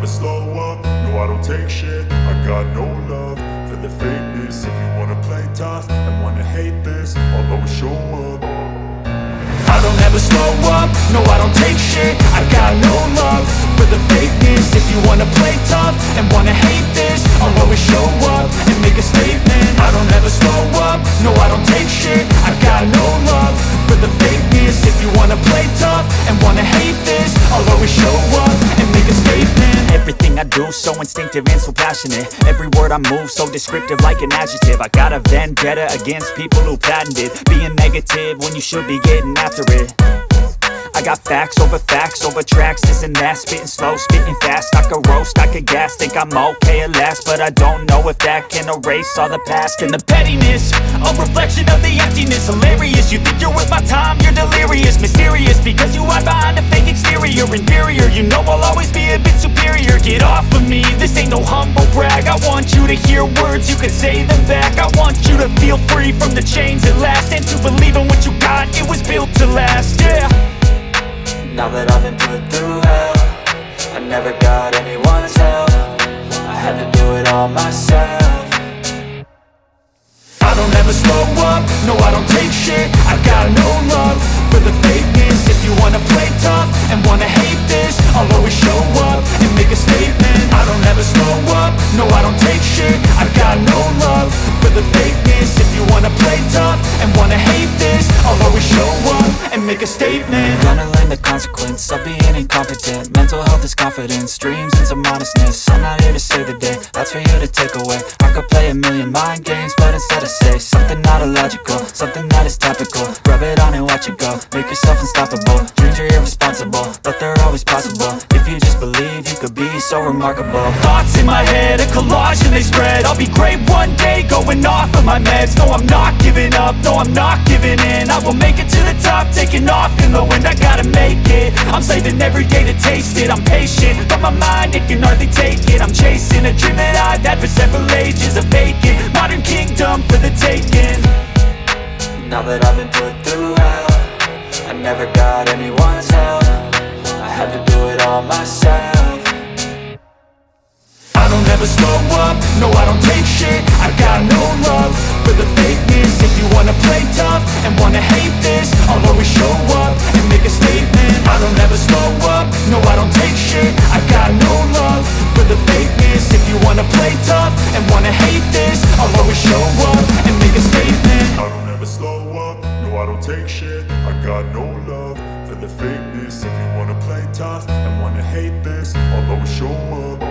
slow up, no I don't take shit. I got no love for the fakeness. If you wanna play tough and wanna hate this, I'll always show up. I don't ever slow up, no I don't take shit. I got no love for the fakeness. If you wanna play tough and wanna hate this, I'll always show up and make a statement. I don't ever slow up, no I don't take shit. I got no love for the fakeness. If you wanna play tough and wanna hate this, I'll always show up and make a statement. Everything I do so instinctive and so passionate. Every word I move so descriptive like an adjective. I got a vendetta against people who patented being negative when you should be getting after it. I got facts over tracks, this and that. Spitting slow, spitting fast, I could roast, I could gas. Think I'm okay at last, but I don't know if that can erase all the past. And the pettiness, a reflection of the emptiness. Hilarious, you think you're worth my time, you're delirious. Mysterious, because you hide behind a fake exterior. Inferior, you know I'll always be a bit superior. Get off of me, this ain't no humble brag. I want you to hear words, you can say them back. I want you to feel free from the chains at last, and to believe in what you got, it was built to last, yeah. Now that I've been put through hell, I never got anyone's help. I had to do it all myself. I don't ever slow up, no I don't take shit. I got no love for the fakeness. If you wanna play tough and wanna hate this, I'll always show up and make a statement. I don't ever slow up, no I don't take shit. I got no love for the fakeness. If you wanna play tough and wanna hate this, I'll always show up and make a statement. Gonna learn the consequence of being incompetent. Mental health is confidence, dreams and some honestness. I'm not here to save the day, that's for you to take away. I could play a million mind games, but instead I say something not illogical, something that is topical. Rub it on and watch it go, make yourself unstoppable. Dreams are irresponsible, but they're always possible. If you just believe, you could be so remarkable. Thoughts in my head, a collage and they spread. I'll be great one day, going off of my meds. No, I'm not giving up, no, I'm not giving in. I will make it to the top, taking off in the wind. I gotta make it, I'm saving every day to taste it. I'm patient, but my mind, it can hardly take it. I'm chasing a dream that I've had for several ages. A vacant, modern kingdom for the taking. Now that I've been put through hell, I never got anyone's help. I had to do it all myself. I don't ever slow up, no I don't take shit. I got no love for the fakeness. If you wanna play tough and wanna hate this, I'll always show up and make a statement. I don't ever slow up, no I don't take shit. I got no love for the fakeness. If you wanna play tough and wanna hate this, I'll always show up and make a statement. I don't ever slow up, no I don't take shit. I got no love for the fakeness. If you wanna play tough and wanna hate this, I'll always show up.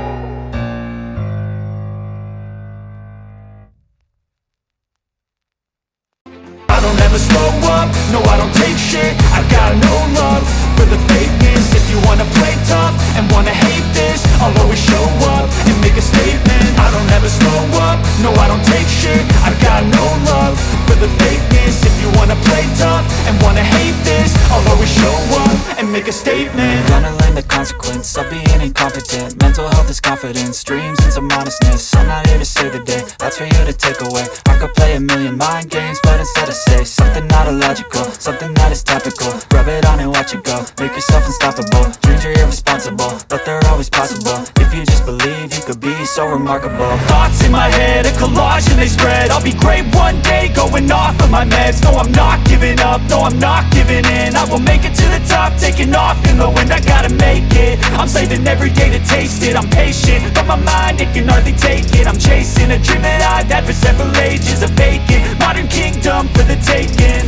I don't ever slow up, no I don't take shit. I got no love for the fakeness. If you wanna play tough and wanna hate this, I'll always show up and make a statement. I don't ever slow up, no I don't take shit. I got no love for the fakeness. If you wanna play tough and wanna hate this, I'll always show up and make a statement. Gonna learn the consequence of being incompetent. Mental health is confidence, dreams and some honestness. I'm not here to save the day, that's for you to take away. I could play a million mind games, but instead I say something not illogical, something that is topical. Rub it on and watch it go, make yourself unstoppable. Dreams are irresponsible, but they're always possible. If you just believe, you could be so remarkable. Thoughts in my head, a collage and they spread. I'll be great one day, going off of my meds. No, I'm not giving up, no, I'm not giving in. I will make it to the top, taking off in the wind. I gotta make it, I'm saving every day to taste it. I'm patient, but my mind, it can hardly take it. I'm chasing a dream that I've had for several ages. A vacant, modern kingdom for the taking.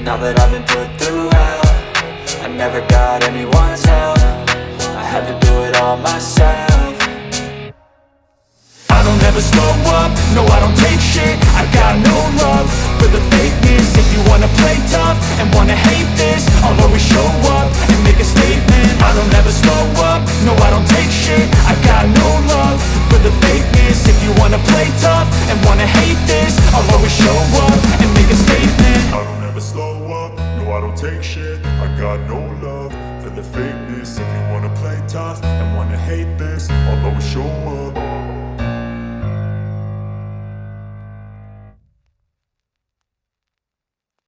Now that I've been put through hell, I never got anyone's help. I had to do it all myself. I don't ever slow up, no I don't take shit. I got no love for the fakeness. If you wanna play tough and wanna hate this, I'll always show up and make a statement. I don't ever slow up, no I don't take shit. I got no love for the fakeness. If you wanna play tough and wanna hate this, I'll always show up and make a statement. I don't ever slow up, no I don't take shit. I got no love for the fakeness. If you wanna play tough and wanna hate this, I'll always show up.